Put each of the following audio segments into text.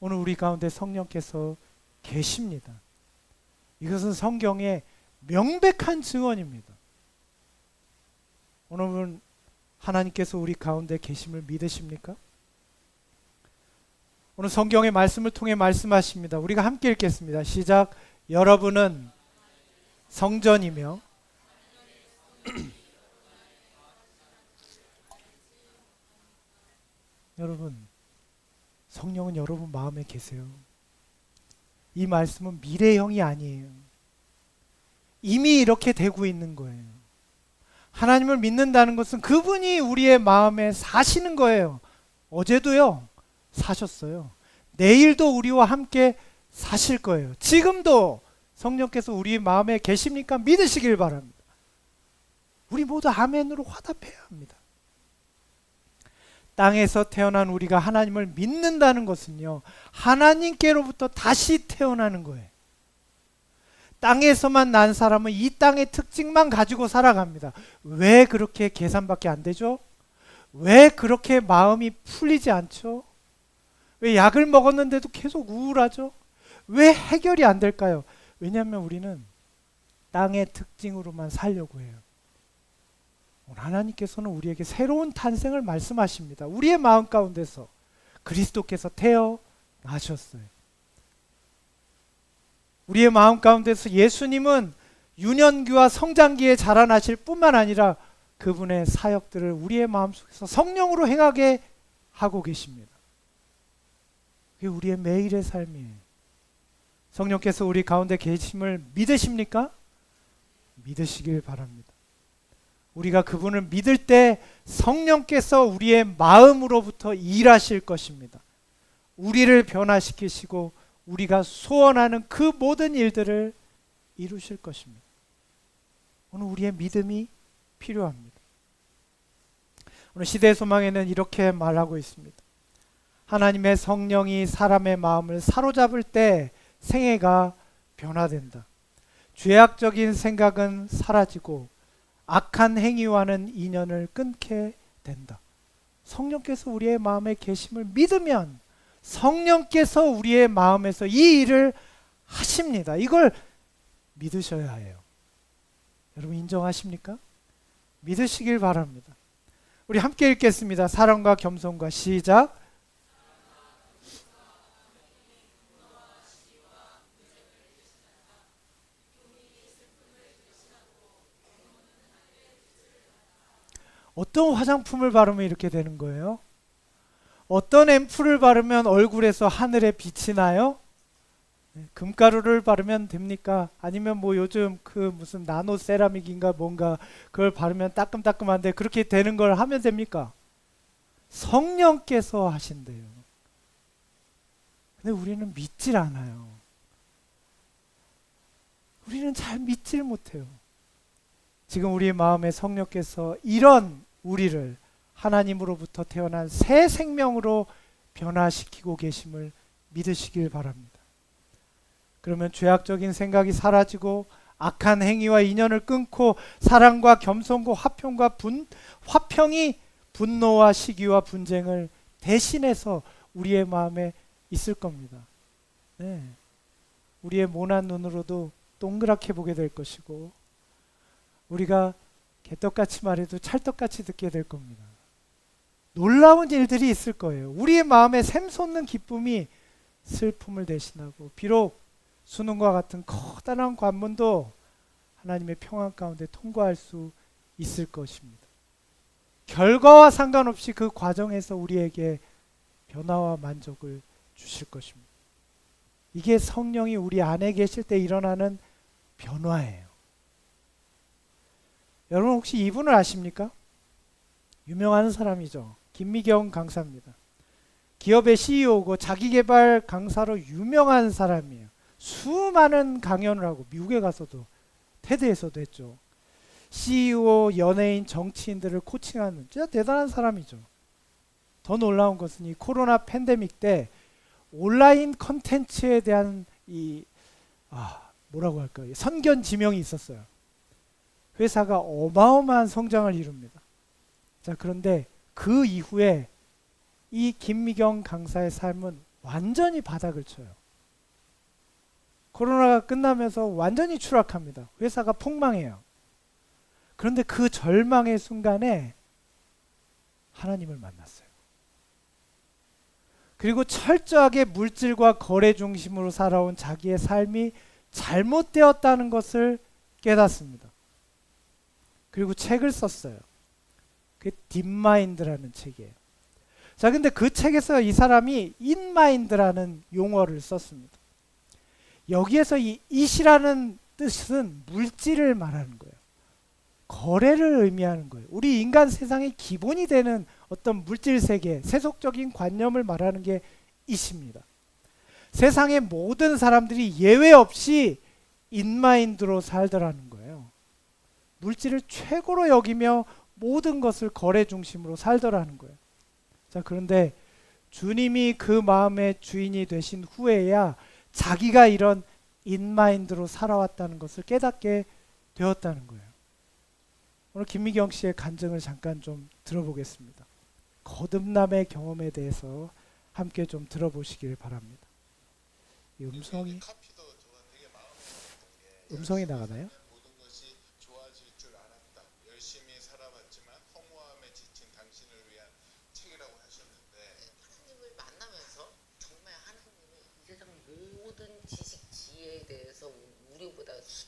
오늘 우리 가운데 성령께서 계십니다. 이것은 성경의 명백한 증언입니다. 오늘은 하나님께서 우리 가운데 계심을 믿으십니까? 오늘 성경의 말씀을 통해 말씀하십니다. 우리가 함께 읽겠습니다. 시작. 여러분은 성전이며 여러분, 성령은 여러분 마음에 계세요. 이 말씀은 미래형이 아니에요. 이미 이렇게 되고 있는 거예요. 하나님을 믿는다는 것은 그분이 우리의 마음에 사시는 거예요. 어제도요, 사셨어요. 내일도 우리와 함께 사실 거예요. 지금도 성령께서 우리 마음에 계십니까? 믿으시길 바랍니다. 우리 모두 아멘으로 화답해야 합니다. 땅에서 태어난 우리가 하나님을 믿는다는 것은요, 하나님께로부터 다시 태어나는 거예요. 땅에서만 난 사람은 이 땅의 특징만 가지고 살아갑니다. 왜 그렇게 계산밖에 안 되죠? 왜 그렇게 마음이 풀리지 않죠? 왜 약을 먹었는데도 계속 우울하죠? 왜 해결이 안 될까요? 왜냐하면 우리는 땅의 특징으로만 살려고 해요. 오늘 하나님께서는 우리에게 새로운 탄생을 말씀하십니다. 우리의 마음 가운데서 그리스도께서 태어나셨어요. 우리의 마음 가운데서 예수님은 유년기와 성장기에 자라나실 뿐만 아니라 그분의 사역들을 우리의 마음속에서 성령으로 행하게 하고 계십니다. 그게 우리의 매일의 삶이에요. 성령께서 우리 가운데 계심을 믿으십니까? 믿으시길 바랍니다. 우리가 그분을 믿을 때 성령께서 우리의 마음으로부터 일하실 것입니다. 우리를 변화시키시고 우리가 소원하는 그 모든 일들을 이루실 것입니다. 오늘 우리의 믿음이 필요합니다. 오늘 시대의 소망에는 이렇게 말하고 있습니다. 하나님의 성령이 사람의 마음을 사로잡을 때 생애가 변화된다. 죄악적인 생각은 사라지고 악한 행위와는 인연을 끊게 된다. 성령께서 우리의 마음에 계심을 믿으면 성령께서 우리의 마음에서 이 일을 하십니다. 이걸 믿으셔야 해요. 여러분 인정하십니까? 믿으시길 바랍니다. 우리 함께 읽겠습니다. 사랑과 겸손과 시작. 어떤 화장품을 바르면 이렇게 되는 거예요? 어떤 앰플을 바르면 얼굴에서 하늘에 빛이 나요? 금가루를 바르면 됩니까? 아니면 뭐 요즘 그 무슨 나노 세라믹인가 뭔가 그걸 바르면 따끔따끔한데 그렇게 되는 걸 하면 됩니까? 성령께서 하신대요. 근데 우리는 믿질 않아요. 우리는 잘 믿질 못해요. 지금 우리 마음에 성령께서 이런 우리를 하나님으로부터 태어난 새 생명으로 변화시키고 계심을 믿으시길 바랍니다. 그러면 죄악적인 생각이 사라지고 악한 행위와 인연을 끊고 사랑과 겸손과 화평이 분노와 시기와 분쟁을 대신해서 우리의 마음에 있을 겁니다. 네. 우리의 모난 눈으로도 동그랗게 보게 될 것이고 우리가 개떡같이 말해도 찰떡같이 듣게 될 겁니다. 놀라운 일들이 있을 거예요. 우리의 마음에 샘솟는 기쁨이 슬픔을 대신하고 비록 수능과 같은 커다란 관문도 하나님의 평안 가운데 통과할 수 있을 것입니다. 결과와 상관없이 그 과정에서 우리에게 변화와 만족을 주실 것입니다. 이게 성령이 우리 안에 계실 때 일어나는 변화예요. 여러분 혹시 이분을 아십니까? 유명한 사람이죠. 김미경 강사입니다. 기업의 CEO고 자기계발 강사로 유명한 사람이에요. 수많은 강연을 하고 미국에 가서도 테드에서도 했죠. CEO, 연예인, 정치인들을 코칭하는 진짜 대단한 사람이죠. 더 놀라운 것은 이 코로나 팬데믹 때 온라인 컨텐츠에 대한 뭐라고 할까요? 선견 지명이 있었어요. 회사가 어마어마한 성장을 이룹니다. 자, 그런데 그 이후에 이 김미경 강사의 삶은 완전히 바닥을 쳐요. 코로나가 끝나면서 완전히 추락합니다. 회사가 폭망해요. 그런데 그 절망의 순간에 하나님을 만났어요. 그리고 철저하게 물질과 거래 중심으로 살아온 자기의 삶이 잘못되었다는 것을 깨닫습니다. 그리고 책을 썼어요. 그게 딥마인드라는 책이에요. 자, 근데 그 책에서 이 사람이 인마인드라는 용어를 썼습니다. 여기에서 이 it이라는 뜻은 물질을 말하는 거예요. 거래를 의미하는 거예요. 우리 인간 세상의 기본이 되는 어떤 물질 세계, 세속적인 관념을 말하는 게 it입니다. 세상의 모든 사람들이 예외 없이 인마인드로 살더라는 거예요. 물질을 최고로 여기며 모든 것을 거래 중심으로 살더라는 거예요. 자, 그런데 주님이 그 마음의 주인이 되신 후에야 자기가 이런 인마인드로 살아왔다는 것을 깨닫게 되었다는 거예요. 오늘 김미경 씨의 간증을 잠깐 좀 들어보겠습니다. 거듭남의 경험에 대해서 함께 좀 들어보시길 바랍니다. 이 음성이 나가나요?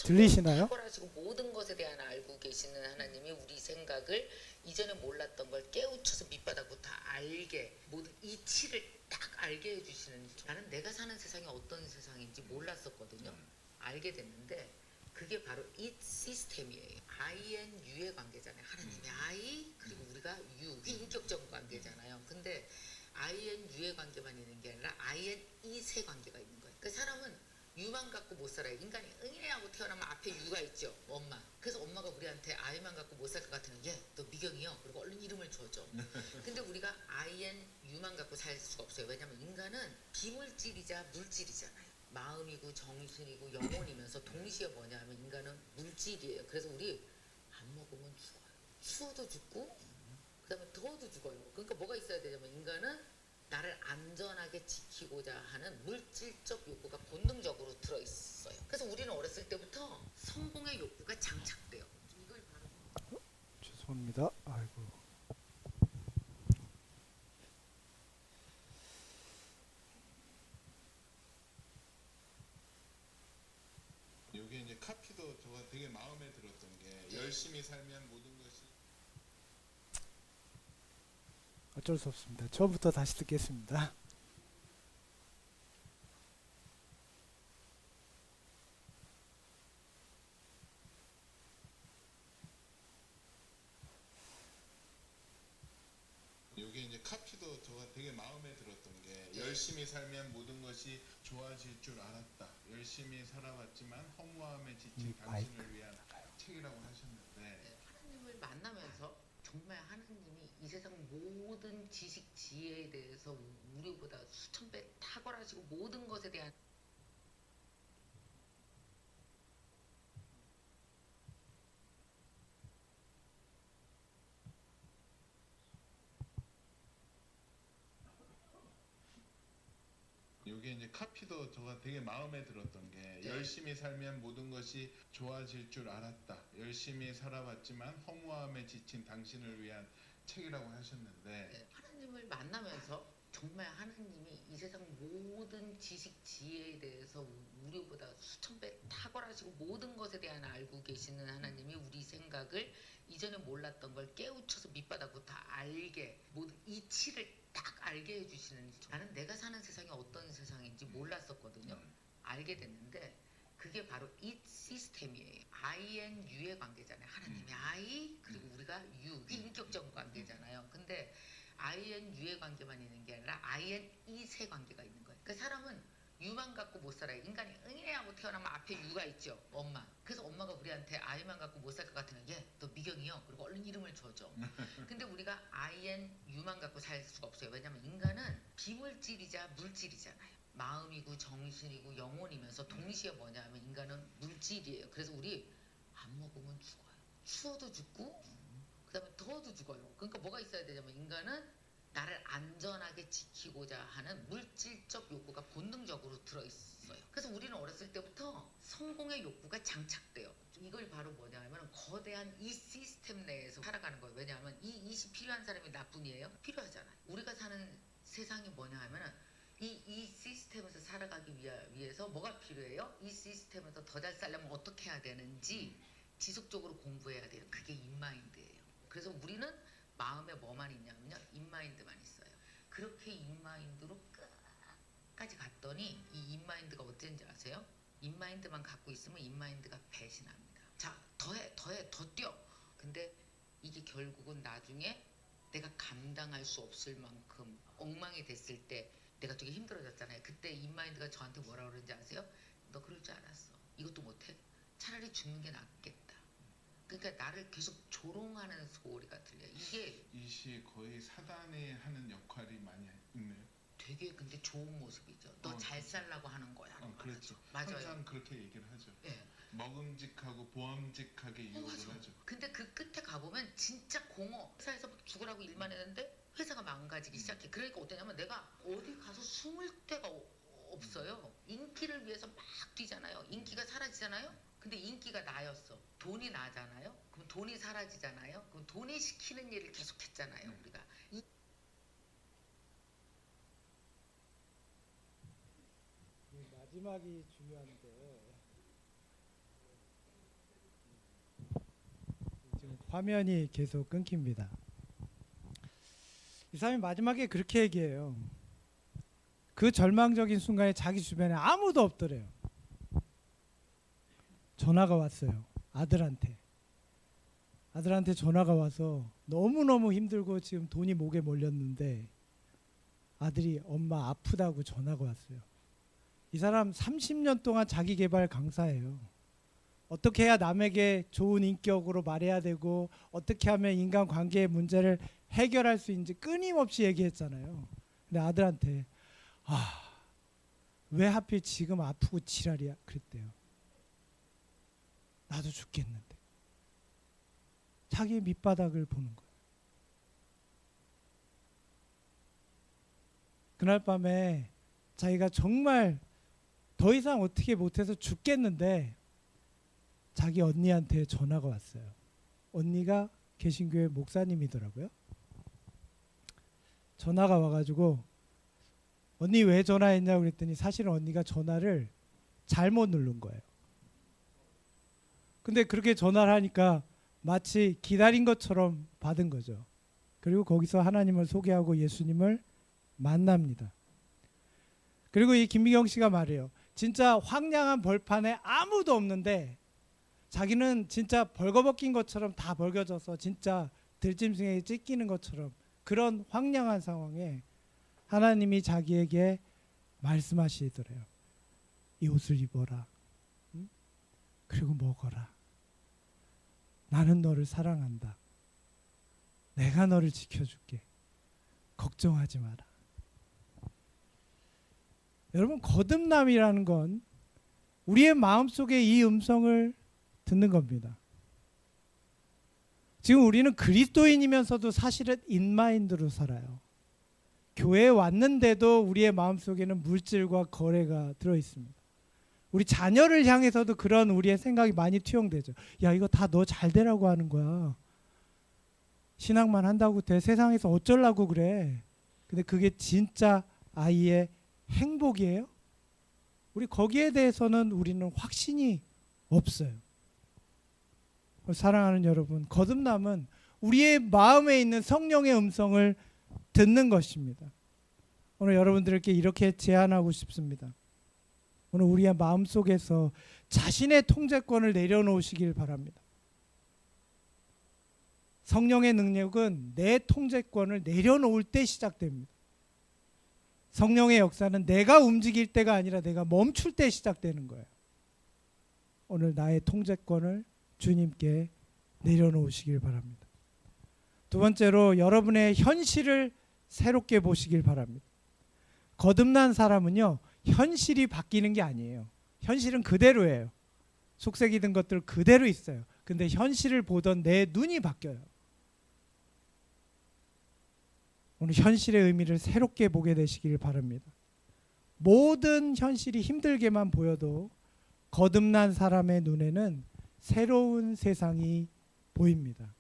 들리시나요? 탁월하시고 모든 것에 대한 알고 계시는 하나님이 우리 생각을 이전에 몰랐던 걸 깨우쳐서 밑바닥부터 알게 모든 이치를 딱 알게 해주시는. 나는 내가 사는 세상이 어떤 세상인지 몰랐었거든요. 알게 됐는데 그게 바로 이 시스템이에요. INU의 관계잖아요. 하나님의 I 그리고 우리가 U 인격적 관계잖아요. 근데 INU의 관계만 있는 게 아니라 INE세 관계가 있는 거예요. 그 사람은 유만 갖고 못 살아요. 인간이 응애하고 태어나면 앞에 유가 있죠. 엄마. 그래서 엄마가 우리한테 아이만 갖고 못 살 것 같으면 얘 너 미경이요. 그리고 얼른 이름을 줘줘. 근데 우리가 INU만 갖고 살 수가 없어요. 왜냐면 인간은 비물질이자 물질이잖아요. 마음이고 정신이고 영혼이면서 동시에 뭐냐 하면 인간은 물질이에요. 그래서 우리 안 먹으면 죽어요. 추워도 죽고 그 다음에 더워도 죽어요. 그러니까 뭐가 있어야 되냐면 인간은 나를 안전하게 지키고자 하는 물질적 욕구가 본능적으로 들어있어요. 그래서 우리는 어렸을 때부터 성공의 욕구가 장착돼요. 이걸 바로 죄송합니다. 아이고. 이게 이제 카피도 저가 되게 마음에 들었던 게 열심히 살면 모든 것이 어쩔 수 없습니다. 처음부터 다시 듣겠습니다. 이게 이제 카피도 저가 되게 마음에 들었던 게 열심히 살면 모든 것이 좋아질 줄 알았다. 열심히 살아왔지만 허무함에 지친 당신을 위한 책이라고 하셨는데 하나님을 만나면서 정말 하나님이 이 세상 모든 지식 지혜에 대해서 우리보다 수천 배 탁월하시고 모든 것에 대한 이게 이제 카피도 저가 되게 마음에 들었던 게 열심히 살면 모든 것이 좋아질 줄 알았다. 열심히 살아왔지만 허무함에 지친 당신을 위한 책이라고 하셨는데 하나님을 만나면서 정말 하나님이 이 세상 모든 지식 지혜에 대해서 우리보다 수천 배 탁월하시고 모든 것에 대한 알고 계시는 하나님이 우리 생각을 이전에 몰랐던 걸 깨우쳐서 밑바닥부터 알게 모든 이치를 딱 알게 해주시는. 나는 내가 사는 세상이 어떤 세상인지 몰랐었거든요. 알게 됐는데 그게 바로 이 시스템이에요. INU의 관계잖아요. 하나님의 I 그리고 우리가 U 인격적 관계잖아요. 근데 INU의 관계만 있는 게 아니라 INE세 관계가 있는 거예요. 그 사람은 유만 갖고 못 살아요. 인간이 응애하고 태어나면 앞에 유가 있죠. 엄마. 그래서 엄마가 우리한테 아이만 갖고 못 살 것 같으면 얘 너 미경이요. 그리고 얼른 이름을 줘줘. 근데 우리가 INU만 갖고 살 수가 없어요. 왜냐면 인간은 비물질이자 물질이잖아요. 마음이고 정신이고 영혼이면서 동시에 뭐냐 하면 인간은 물질이에요. 그래서 우리 안 먹으면 죽어요. 추워도 죽고 그 다음에 더워도 죽어요. 그러니까 뭐가 있어야 되냐면 인간은 나를 안전하게 지키고자 하는 물질적 욕구가 본능적으로 들어있어요. 그래서 우리는 어렸을 때부터 성공의 욕구가 장착돼요. 이걸 바로 뭐냐면 거대한 이 시스템 내에서 살아가는 거예요. 왜냐하면 이 이시 필요한 사람이 나뿐이에요? 필요하잖아요. 우리가 사는 세상이 뭐냐 하면은 이 시스템에서 살아가기 위해서 뭐가 필요해요? 이 시스템에서 더 잘 살려면 어떻게 해야 되는지 지속적으로 공부해야 돼요. 그게 인마인드예요. 그래서 우리는 마음에 뭐만 있냐면요, 인마인드만 있어요. 그렇게 인마인드로 끝까지 갔더니 이 인마인드가 어땠는지 아세요? 인마인드만 갖고 있으면 인마인드가 배신합니다. 자, 더 뛰어. 근데 이게 결국은 나중에 내가 감당할 수 없을 만큼 엉망이 됐을 때 내가 되게 힘들어졌잖아요. 그때 인마인드가 저한테 뭐라 그러는지 아세요? 너 그럴 줄 알았어. 이것도 못해? 차라리 죽는 게 낫겠다. 그러니까 나를 계속 조롱하는 소리가 들려요. 이게 이시 거의 사단이 하는 역할이 많이 있네요. 되게 근데 좋은 모습이죠. 너 잘 살라고 하는 거야. 그렇죠. 맞아요. 항상 그렇게 얘기를 하죠. 예. 먹음직하고 보암직하게 유혹을 맞아. 하죠. 근데 그 끝에 가보면 진짜 공허. 회사에서 죽으라고 일만 했는데 회사가 망가지기 시작해. 그러니까 어떠냐면 내가 어디 가서 숨을 데가 없어요. 인기를 위해서 막 뛰잖아요. 인기가 사라지잖아요. 근데 인기가 나였어. 돈이 나잖아요. 그럼 돈이 사라지잖아요. 그럼 돈이 시키는 일을 계속했잖아요. 우리가. 마지막이 중요한데 지금 화면이 계속 끊깁니다. 이 사람이 마지막에 그렇게 얘기해요. 그 절망적인 순간에 자기 주변에 아무도 없더래요. 전화가 왔어요. 아들한테 전화가 와서 너무너무 힘들고 지금 돈이 목에 몰렸는데 아들이 엄마 아프다고 전화가 왔어요. 이 사람 30년 동안 자기 개발 강사예요. 어떻게 해야 남에게 좋은 인격으로 말해야 되고 어떻게 하면 인간관계의 문제를 해결할 수 있는지 끊임없이 얘기했잖아요. 근데 아들한테 왜 하필 지금 아프고 지랄이야 그랬대요. 나도 죽겠는데. 자기의 밑바닥을 보는 거예요. 그날 밤에 자기가 정말 더 이상 어떻게 못해서 죽겠는데 자기 언니한테 전화가 왔어요. 언니가 개신교회 목사님이더라고요. 전화가 와가지고 언니 왜 전화했냐고 그랬더니 사실은 언니가 전화를 잘못 누른 거예요. 근데 그렇게 전화를 하니까 마치 기다린 것처럼 받은 거죠. 그리고 거기서 하나님을 소개하고 예수님을 만납니다. 그리고 이 김미경 씨가 말해요. 진짜 황량한 벌판에 아무도 없는데 자기는 진짜 벌거벗긴 것처럼 다 벌겨져서 진짜 들짐승에게 찢기는 것처럼 그런 황량한 상황에 하나님이 자기에게 말씀하시더래요. 이 옷을 입어라. 응? 그리고 먹어라. 나는 너를 사랑한다. 내가 너를 지켜줄게. 걱정하지 마라. 여러분, 거듭남이라는 건 우리의 마음속에 이 음성을 듣는 겁니다. 지금 우리는 그리스도인이면서도 사실은 인마인드로 살아요. 교회에 왔는데도 우리의 마음속에는 물질과 거래가 들어있습니다. 우리 자녀를 향해서도 그런 우리의 생각이 많이 투영되죠. 야, 이거 다 너 잘 되라고 하는 거야. 신앙만 한다고 돼. 세상에서 어쩌려고 그래. 근데 그게 진짜 아이의 행복이에요? 우리 거기에 대해서는 우리는 확신이 없어요. 사랑하는 여러분, 거듭남은 우리의 마음에 있는 성령의 음성을 듣는 것입니다. 오늘 여러분들께 이렇게 제안하고 싶습니다. 오늘 우리의 마음속에서 자신의 통제권을 내려놓으시길 바랍니다. 성령의 능력은 내 통제권을 내려놓을 때 시작됩니다. 성령의 역사는 내가 움직일 때가 아니라 내가 멈출 때 시작되는 거예요. 오늘 나의 통제권을 주님께 내려놓으시길 바랍니다. 두 번째로 여러분의 현실을 새롭게 보시길 바랍니다. 거듭난 사람은요, 현실이 바뀌는 게 아니에요. 현실은 그대로예요. 속색이 든 것들 그대로 있어요. 근데 현실을 보던 내 눈이 바뀌어요. 오늘 현실의 의미를 새롭게 보게 되시길 바랍니다. 모든 현실이 힘들게만 보여도 거듭난 사람의 눈에는 새로운 세상이 보입니다.